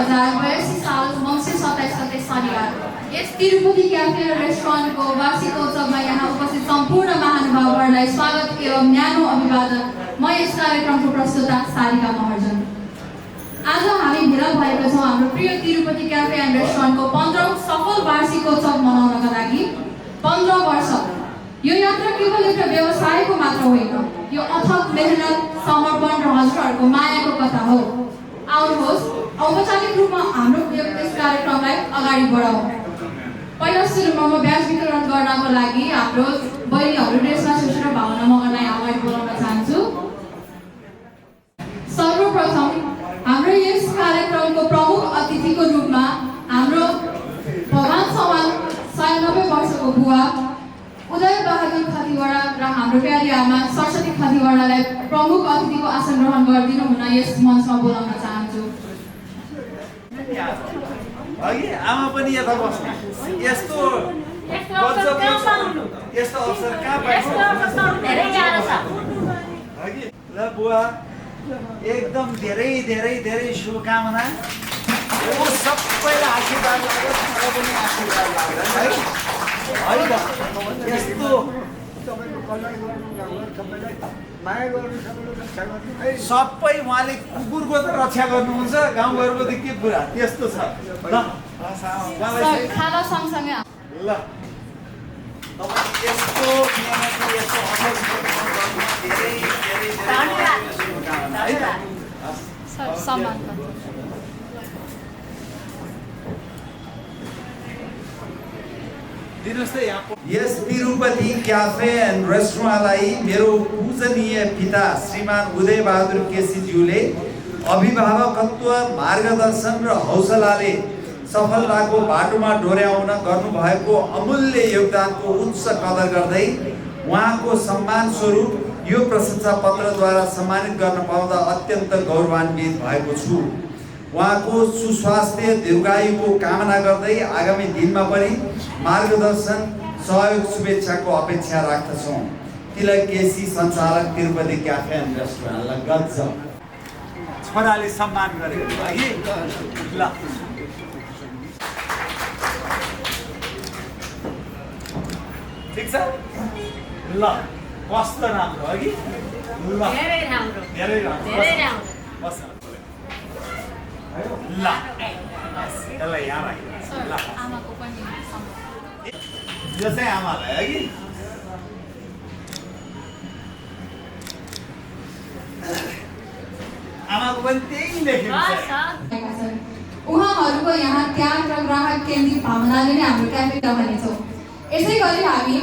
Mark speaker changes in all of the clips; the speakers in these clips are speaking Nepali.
Speaker 1: 2082 साल मङ्सिर 27 गते शनिबार यस तिरुपति क्याफे रेस्टुरेन्टको वार्षिकोत्सवमा यहाँ उपस्थित सम्पूर्ण महानुभावहरूलाई स्वागत एवं न्यानो अभिवादन। म यस कार्यक्रमको प्रस्तुता सारिका महर्जन। आज हामी भेला भएको छौँ हाम्रो प्रिय तिरुपति क्याफे एन्ड रेस्टुरेन्टको 15औं सफल वार्षिकोत्सव मनाउनका लागि। 15 वर्ष यो यात्रा केवल एउटा व्यवसायको मात्र होइन, यो अथक मेहनत, समर्पण र हजुरहरूको मायाको कथा हो। आउनुहोस् औपचारिक रूपमा हाम्रो यस कार्यक्रमलाई अगाडि बढाउँ। पहिला सुरुमा म ब्याज वितरण गर्नको लागि हाम्रो बहिनीहरू ड्रेसमा सुसेर भावना मगरलाई अगाडि बोलाउन चाहन्छु। सर्वप्रथम हाम्रो यस कार्यक्रमको प्रमुख अतिथिको रूपमा हाम्रो भगवान समान 96 वर्षको बुवा उदय बहादुर खतिवडा र हाम्रो प्यारी आमा सरस्वती खतिवडालाई प्रमुख अतिथिको आसन ग्रहण गरिदिनु हुन यस मञ्चमा बोलाउन चाहन्छु।
Speaker 2: आमा पनि यता बस्नु। यस्तो अवसर कहाँ पाइन्छ? ल बुवा एकदम धेरै धेरै धेरै शुभकामना। सबैलाई आशीर्वाद लाग्यो, मलाई पनि आशीर्वाद लाग्यो है। यस्तो सबै उहाँले कुकुरको त रक्षा गर्नुहुन्छ, गाउँघरको त के कुरा त्यस्तो छ। ल
Speaker 1: खाना सँगसँगै
Speaker 2: ल यस्तो मेहनती यस्तो असल धेरै धेरै शुभकामना है त।
Speaker 1: सम्मान
Speaker 2: यस तिरुपति क्याफे एन्ड रेस्टुरेन्टलाई मेरो पूजनीय पिता श्रीमान उदय बहादुर केसीज्यूले अभिभावकत्व, मार्गदर्शन र हौसलाले सफलताको बाटोमा डोर्याउन गर्नुभएको अमूल्य योगदानको उच्च कदर गर्दै उहाँको सम्मान स्वरूप यो प्रशंसा पत्रद्वारा सम्मानित गर्न पाउँदा अत्यन्त गौरवान्वित भएको छु। उहाँको सुस्वास्थ्य दीर्घायुको कामना गर्दै आगामी दिनमा पनि मार्गदर्शन, सहयोग, शुभेच्छाको अपेक्षा राख्दछौँ। तिलक केसी, सञ्चालक, तिरुपति क्याफे एन्ड रेस्टुरेन्टलाई गजब छोराले सम्मान गरेको है। ल ठिक छ। ल कस्तो राम्रो अघि। ल धेरै राम्रो बस। ल यसलाई यहाँ राख्नु। ल
Speaker 1: आमाको पनि
Speaker 2: यो चाहिँ आमालाई है कि आमाको पनि त्यही लेखेको छ।
Speaker 1: उहाँहरूको यहाँ त्याग र ग्राहक केन्द्रित भावनाले नै हाम्रो क्याफे रहनेछौँ। यसै गरी हामी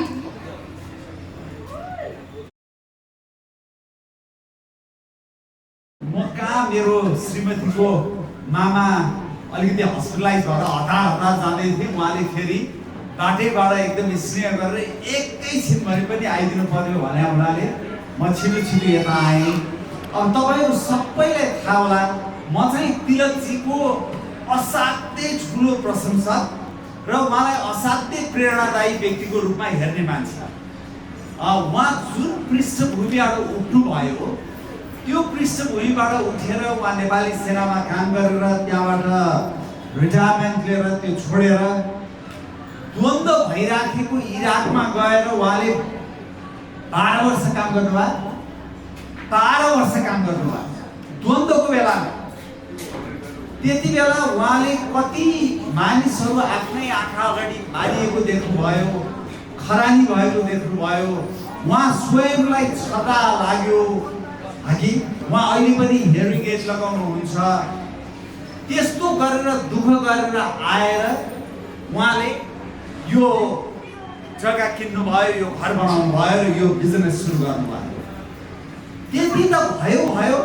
Speaker 2: म कहाँ मेरो श्रीमतीको मामा अलिकति हस्पिटलाइज भएर हतार जाँदै थिएँ। उहाँले फेरि बाटैबाट एकदम स्नेह गरेर एकैछिनभरि पनि आइदिनु पर्यो भने हुनाले म छिटो यता आएँ। अब तपाईँहरू सबैलाई थाहा होला, म चाहिँ तिलकजीको असाध्यै ठुलो प्रशंसक र उहाँलाई असाध्यै प्रेरणादायी व्यक्तिको रूपमा हेर्ने मान्छे। उहाँ जुन पृष्ठभूमिबाट उठ्नुभयो त्यो पृष्ठभूमिबाट उठेर उहाँ नेपाली सेनामा काम गरेर त्यहाँबाट रिटायरमेन्ट लिएर त्यो छोडेर द्वन्द्व भइराखेको इराकमा गएर उहाँले 12 वर्ष काम गर्नुभयो। 12 वर्ष काम गर्नुभयो द्वन्द्वको बेलामा। त्यति बेला उहाँले कति मानिसहरू आफ्नै आँखा अगाडि मारिएको देख्नुभयो, खरानी भएको देख्नुभयो। उहाँ स्वयंलाई छता लाग्यो कि उहाँ अहिले पनि हेयरिङ एज लगाउनुहुन्छ। त्यस्तो गरेर दुःख गरेर आएर उहाँले यो जग्गा किन्नुभयो, यो घर बनाउनु भयो र यो बिजनेस सुरु गर्नुभयो। त्यति त भयो।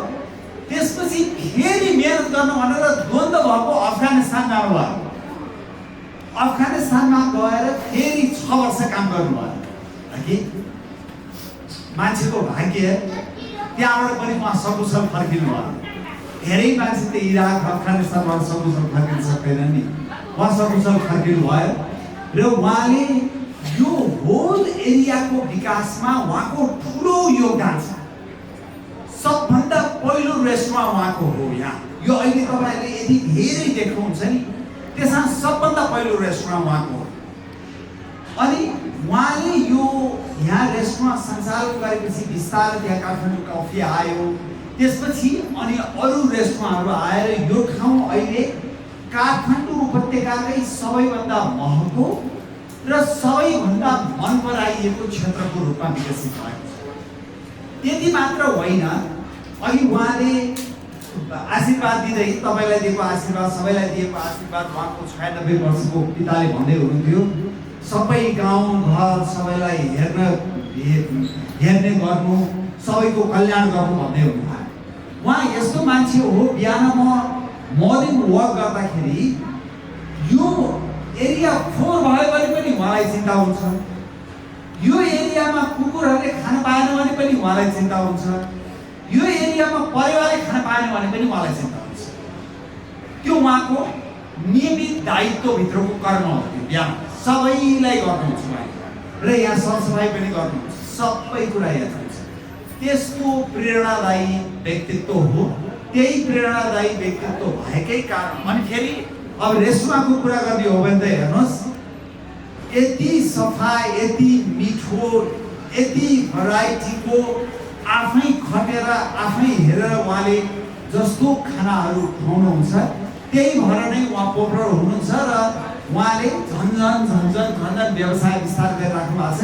Speaker 2: त्यसपछि फेरि मेहनत गर्नु भनेर द्वन्द्व भएको अफगानिस्तान जानुभयो। अफगानिस्तानमा गएर फेरि 6 वर्ष काम गर्नुभयो कि मान्छेको भाग्य। त्यहाँबाट पनि उहाँ सकुशल फर्किनु भयो। धेरै मान्छे त इराक, अफगानिस्तानबाट सकुशल फर्किन सक्दैन नि, उहाँ सकुशल फर्किनु भयो र उहाँले यो होल एरियाको विकासमा उहाँको ठुलो योगदान छ। सबभन्दा पहिलो रेस्टुरेन्ट उहाँको हो यहाँ यो अहिले तपाईँहरूले यति धेरै देख्नुहुन्छ नि, त्यसमा सबभन्दा पहिलो रेस्टुरेन्ट उहाँको हो। अनि उहाँले यो यहाँ रेस्टुरेन्ट सञ्चालन गरेपछि बिस्तारै त्यहाँ काठमाडौँ कफी आयो, त्यसपछि अनि अरू रेस्टुरेन्टहरू आएर यो ठाउँ अहिले काठमाडौँ उपत्यकाकै सबैभन्दा महँगो र सबैभन्दा मन पराइएको क्षेत्रको रूपमा विकसित भएको छ। त्यति मात्र होइन, अघि उहाँले आशीर्वाद दिँदै तपाईँलाई दिएको आशीर्वाद, सबैलाई दिएको आशीर्वाद, उहाँको 96 वर्षको पिताले भन्दै हुनुहुन्थ्यो, सबै गाउँ घर सबैलाई हेर्ने गर्नु, सबैको कल्याण गर्नु भन्दै हुनुहुन्थ्यो। उहाँ यस्तो मान्छे हो, बिहान म मर्निङ वक गर्दाखेरि यो एरिया फोहोर भयो भने पनि उहाँलाई चिन्ता हुन्छ, यो एरियामा कुकुरहरूले खान पाएन भने पनि उहाँलाई चिन्ता हुन्छ, यो एरियामा परिवारले खान पाएन भने पनि उहाँलाई चिन्ता हुन्छ। त्यो उहाँको नियमित दायित्वभित्रको कर्म हो। त्यो बिहान सबैलाई गर्नुहुन्छ उहाँले, र यहाँ सरसफाइ पनि गर्नुहुन्छ, सबै कुरा हेर्नुहुन्छ। त्यस्तो प्रेरणादायी व्यक्तित्व हो। त्यही प्रेरणादायी व्यक्तित्व भएकै कारण अनि फेरि अब रेस्टुरेन्टको कुरा गर्ने हो भने त हेर्नुहोस्, यति सफा, यति मिठो, यति भेराइटीको, आफै खटेर आफै हेरेर उहाँले जस्तो खानाहरू खुवाउनुहुन्छ, त्यही भएर नै उहाँ पपुलर हुनुहुन्छ र उहाँले झन्झन व्यवसाय विस्तार गरिराख्नु भएको छ।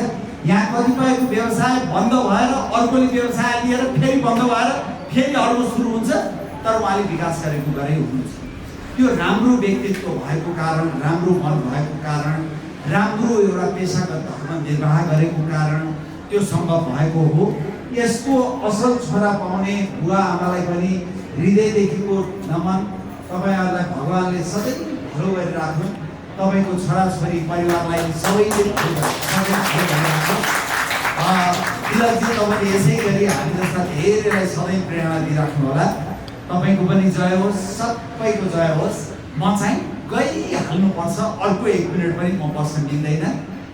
Speaker 2: यहाँ कतिपयको व्यवसाय बन्द भएर अर्कोले व्यवसाय लिएर फेरि बन्द भएर फेरि अर्को सुरु हुन्छ, तर उहाँले विकास गरेरै हुनुहुन्छ। त्यो राम्रो व्यक्तित्व भएको कारण, राम्रो मन भएको कारण, राम्रो एउटा पेसागत धर्म निर्वाह गरेको कारण त्यो सम्भव भएको हो। यसको असल छोरा पाउने बुवा आमालाई पनि हृदयदेखिको नमन। तपाईँहरूलाई भगवानले सधैँ भलो गरिराख्नु, तपाईँको छोराछोरी परिवारलाई सबैले तिलकजी, तपाईँले यसै गरी हामी जस्ता धेरैलाई सधैँ प्रेरणा दिइराख्नु होला। तपाईँको पनि जय होस्, सबैको जय होस्। म चाहिँ गइहाल्नुपर्छ, अर्को 1 मिनट पनि म बस्न मिल्दैन।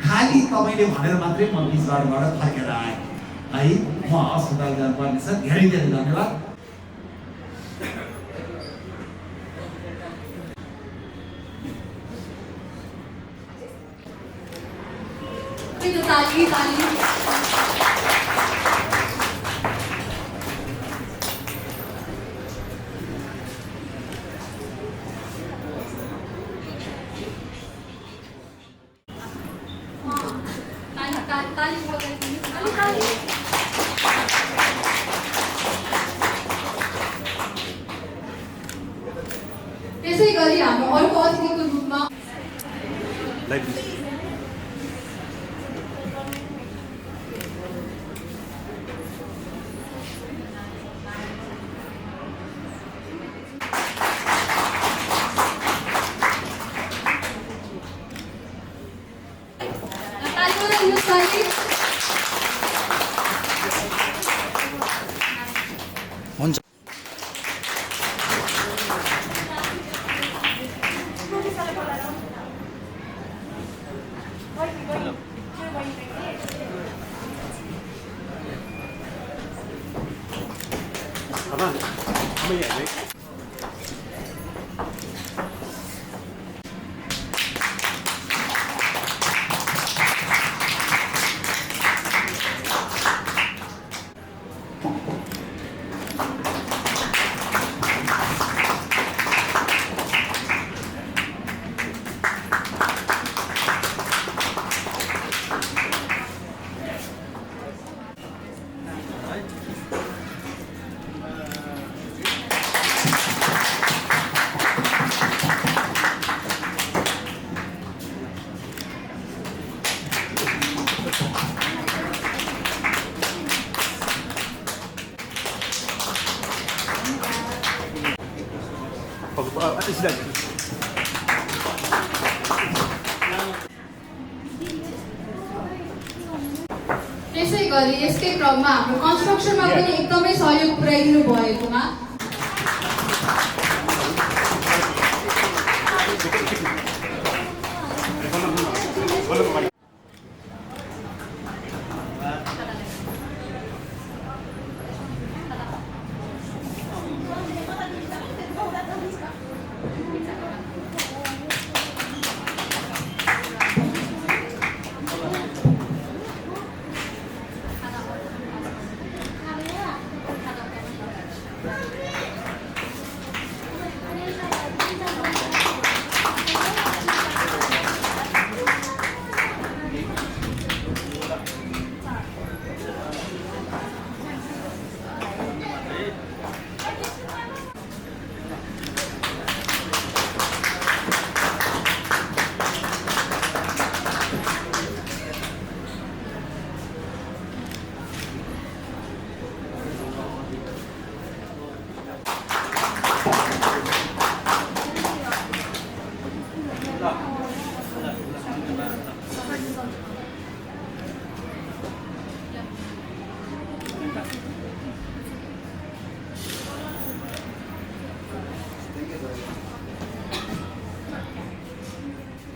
Speaker 2: खालि तपाईँले भनेर मात्रै म बिचबाटबाट फर्केर आएँ है। म अस्पताल जानुपर्ने छ। धेरै धेरै धन्यवाद।
Speaker 1: त्यसै गरी हाम्रो अर्को अतिथिको रूपमा
Speaker 3: हुन्छ।
Speaker 1: त्यसै गरी यसकै क्रममा हाम्रो कन्स्ट्रक्सनमा पनि एकदमै सहयोग पुर्याइदिनु भएकोमा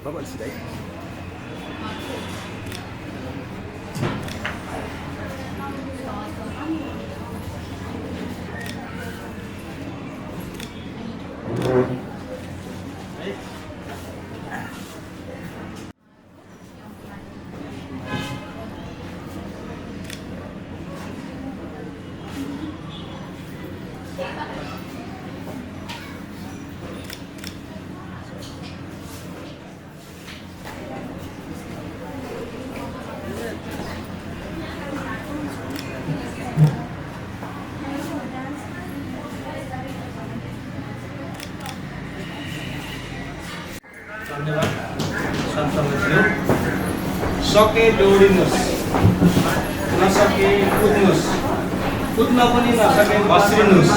Speaker 3: Bubble today.
Speaker 4: धन्यवाद सन्तमज्यू सके दौडिनुहोस् नसके कुद्नुहोस् कुद्न पनि नसके घस्रिनुहोस्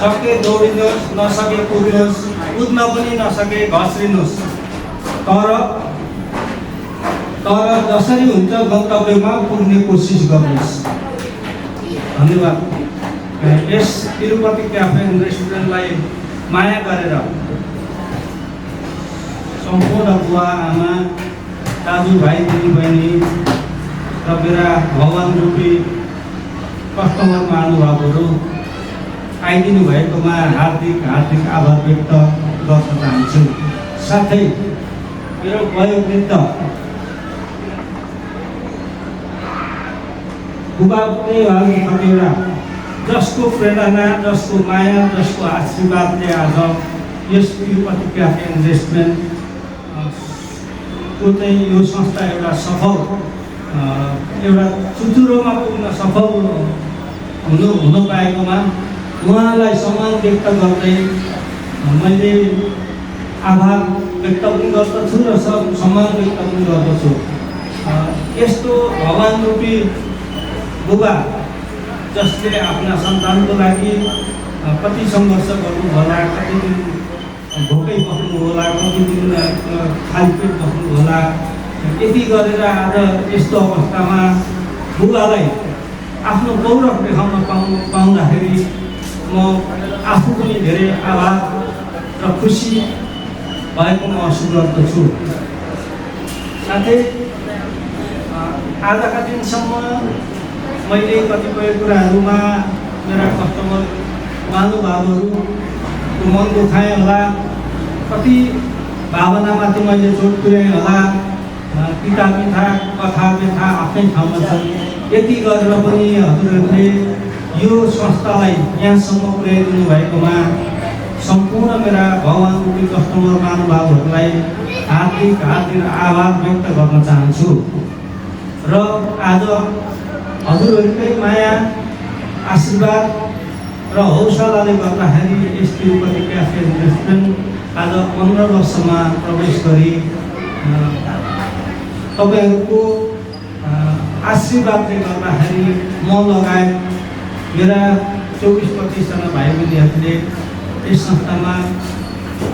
Speaker 4: सके दौडिनुहोस् नसके कुद्नुहोस् कुद्न पनि नसके घस्रिनुहोस् तर जसरी हुन्छ गन्तव्यमा पुग्ने कोसिस गर्नुहोस् धन्यवाद यस तिरुपति क्याफे एन्ड रेस्टुरेन्टलाई माया गरेर सम्पूर्ण बुवा आमा दाजुभाइ दिदीबहिनी र मेरा भगवान रूपी कस्टमर महानुभावहरू आइदिनु भएकोमा हार्दिक आभार व्यक्त गर्न चाहन्छु। साथै मेरो वयोवृद्ध बुबा पनि कतिवटा जसको प्रेरणा जसको माया जसको आशीर्वादले आज यस तिरुपति क्याफे एन्ड रेस्टुरेन्ट को चाहिँ यो संस्था एउटा सफल एउटा चुचुरोमा पुग्न सफल हुन पाएकोमा उहाँलाई सम्मान व्यक्त गर्दै मैले आभार व्यक्त पनि गर्दछु र सम्मान व्यक्त पनि गर्दछु। यस्तो भगवान रूपी बुबा जसले आफ्ना सन्तानको लागि कति सङ्घर्ष गर्नु होला, कति दिन भोकै बस्नु होला, कति दिन खाली पेट बस्नु होला, यति गरेर आज यस्तो अवस्थामा बुबालाई आफ्नो गौरव देखाउन पाउँदाखेरि म आफू पनि धेरै आभार र खुसी भएको महसुस गर्दछु। साथै आजका दिनसम्म मैले कतिपय कुराहरूमा मेरा कस्टमर महानुभावहरूको मन दुखाएँ होला, कति भावनामाथि मैले जोड पुर्याएँ होला, पिता मिथा कथा व्यथा आफ्नै ठाउँमा छन्। यति गरेर पनि हजुरहरूले यो संस्थालाई यहाँसम्म पुर्याइदिनु भएकोमा सम्पूर्ण मेरा भगवान रूपी कस्टमर महानुभावहरूलाई हार्दिक आभार व्यक्त गर्न चाहन्छु। र आज हजुरहरूकै माया आशीर्वाद र हौसलाले गर्दाखेरि यस तिरुपति क्याफे एन्ड रेस्टुरेन्ट आज 15 वर्षमा प्रवेश गरी तपाईँहरूको आशीर्वादले गर्दाखेरि म लगायत मेरा 24-25 जना भाइ बहिनीहरूले यस संस्थामा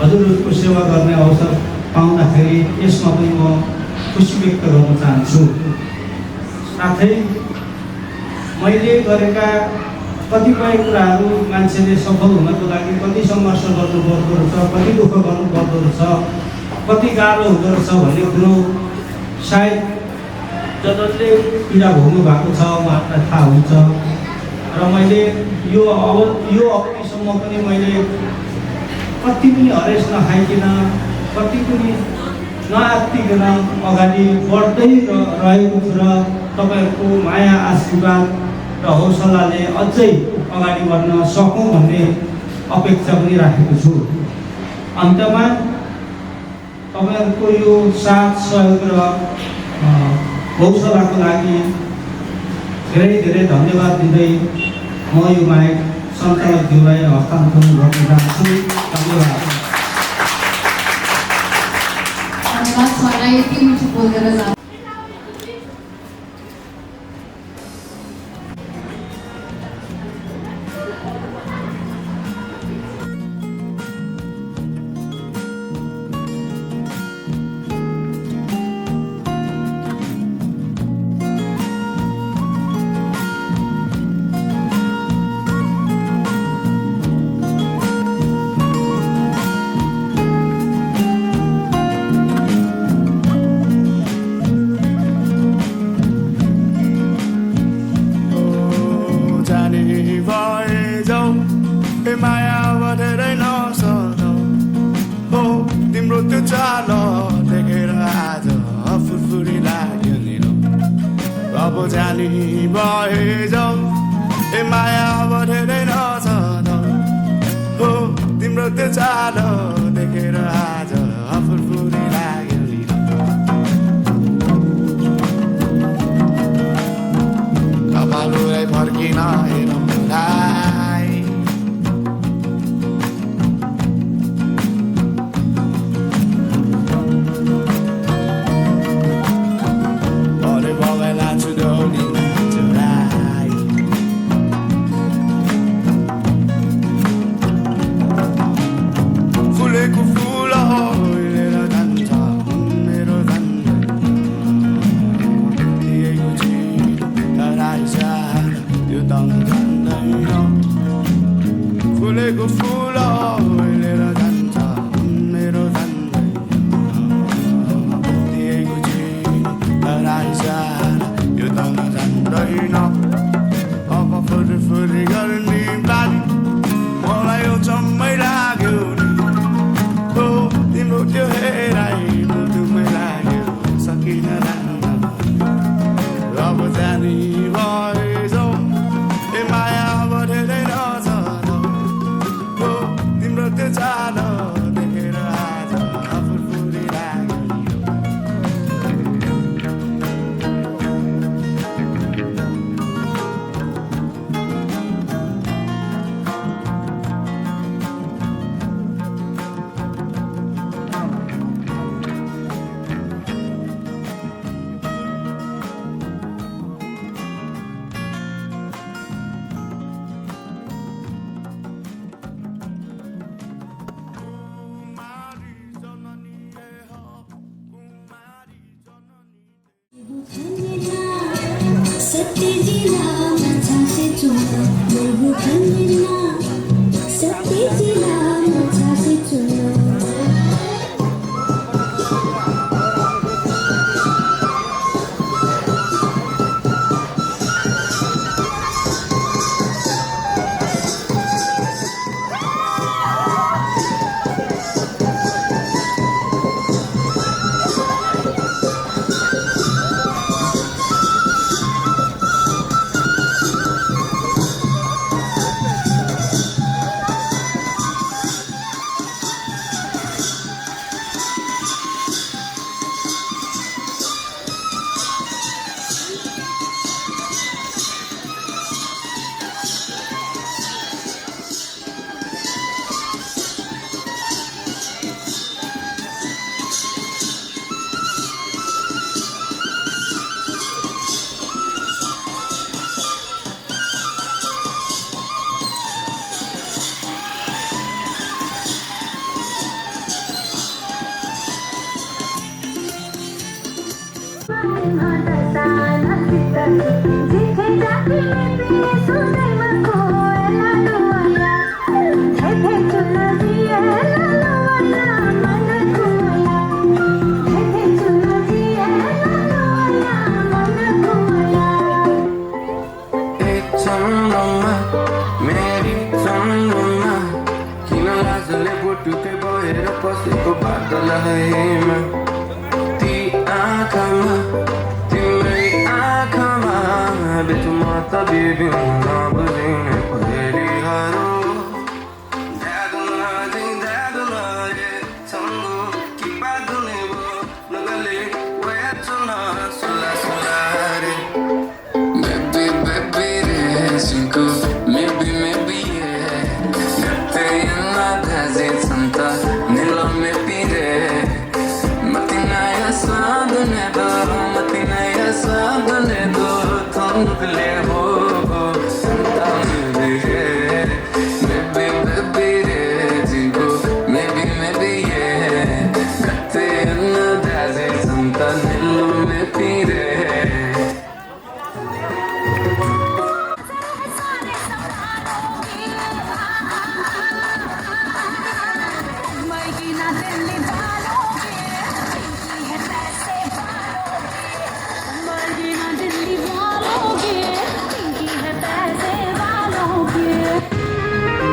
Speaker 4: हजुरहरूको सेवा गर्ने अवसर पाउँदाखेरि यसमा पनि म खुसी व्यक्त गर्न चाहन्छु। साथै मैले गरेका कतिपय कुराहरू मान्छेले सफल हुनको लागि कति सङ्घर्ष गर्नुपर्दो रहेछ, कति दुःख गर्नुपर्दो रहेछ, कति गाह्रो हुँदो रहेछ भन्ने कुरो सायद जसले पीडा भोग्नु भएको छ उहाँहरूलाई थाहा हुन्छ। र मैले यो अवधिसम्म पनि मैले कति पनि हरेस नखाइकन, कति पनि नआत्तिकन अगाडि बढ्दै रहेको छु र तपाईँहरूको माया आशीर्वाद र हौसलाले अझै अगाडि बढ्न सकौँ भन्ने अपेक्षा पनि राखेको छु। अन्तमा तपाईँहरूको यो साथ सहयोग र हौसलाको लागि धेरै धेरै धन्यवाद दिँदै म यो माइक सञ्चालकज्यूलाई हस्तान्तरण गर्न चाहन्छु। धन्यवाद।
Speaker 1: यति मिठो बोलेर जान्छ।
Speaker 5: ए माया बढेरै नसराउ हो तिम्रो त्यो चाल देखेर आज फुरफुरी लाग्यो नि अब जानी भए जाऊ ए माया बढेरै नसराउ हो तिम्रो त्यो चाल देखेर आज फुरफुरी लाग्यो नि कपालुलाई फर्किन हेरौँ फुलेको फुल लिएर जान्छ मेरो दिएको चिराइसान यो त नजान्दैन अब फुरी गर्ने बानी मलाई यो जम्मै लाग्यो नि हो तिम्रो त्यो हेराइ मुटुमै लाग्यो सकिन अब जानी भए जाऊ ए माया बढेरै त्यो चाल देखेर आज फुरफुरी लाग्यो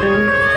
Speaker 6: Yeah.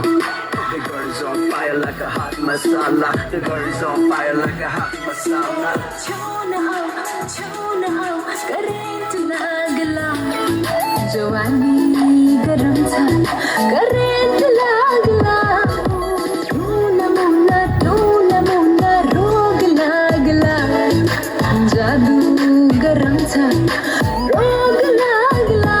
Speaker 3: The girl is on fire like a hot masala. The girl is on fire like a hot masala.
Speaker 6: छाउन आऊ करेन्ट लागला जवानी गरम छ करेन्ट लागला मुना मुना रोग लागला जादू गरम छ रोग लागला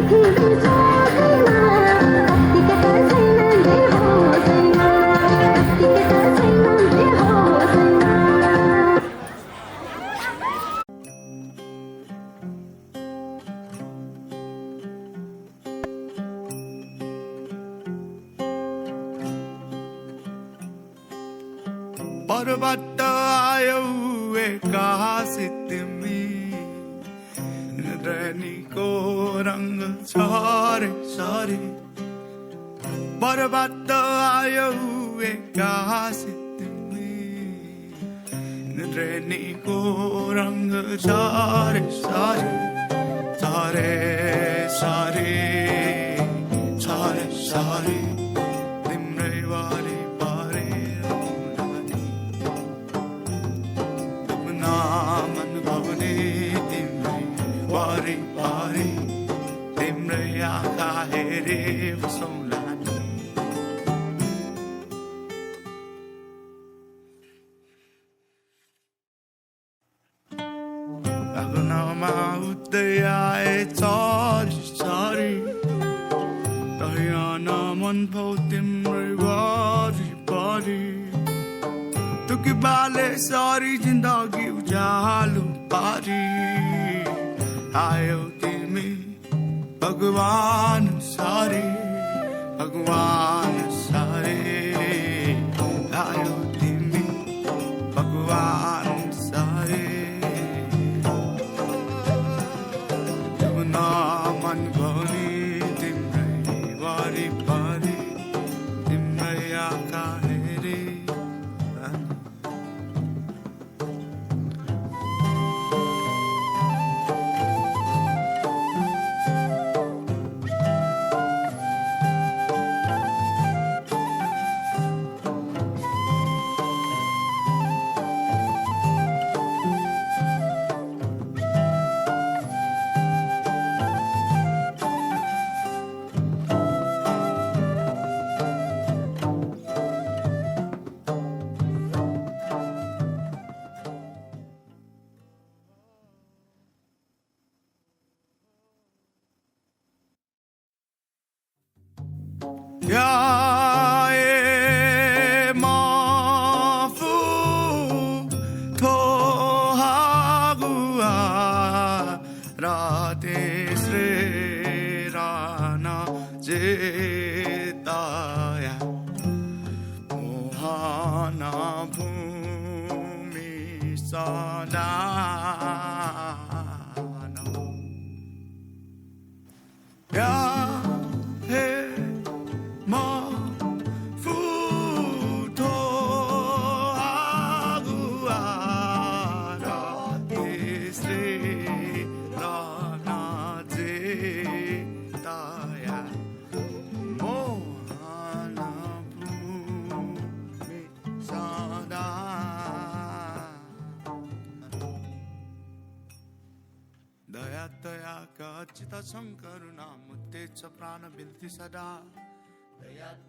Speaker 6: पृथ्वी जोड्दैन कतिका त छैन जे होदैन कतिका त छैन जे होदैन
Speaker 5: परबाट आयौ एक्कासी तिमी रनीको रङ्ग छरे सरी परबाट आयौ एक्कासी तिमी रनीको रङ्ग छरे सरी छरे सरी छरे सरी तिम्रै वारी मन तिम्रै वारी पारी तिम्रै आँखा हेरे बसौँला अगुनामा उठ्दै आए चरी चरी रहन मन भौ तिम्रै वारी पारी तुकी बाले सारी जिन्दगी उज्यालो पारी आयो तिमी भगवान सारे आयो तिमी भगवान सारे मन भनी तिम्रै वारी पारी तिम्रै आँखा हेरे 야에 마푸 토하구아 라데스레라나 제다야 모하나 부미 사다나 야해 दया शङ्करुणा मुद्देछ प्राण बिल्ती सदा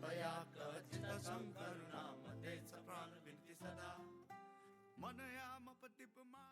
Speaker 5: दया कचित शङ्करुणा मुद्देछ प्राण बिल्ती सदा मनयाम पतिपमा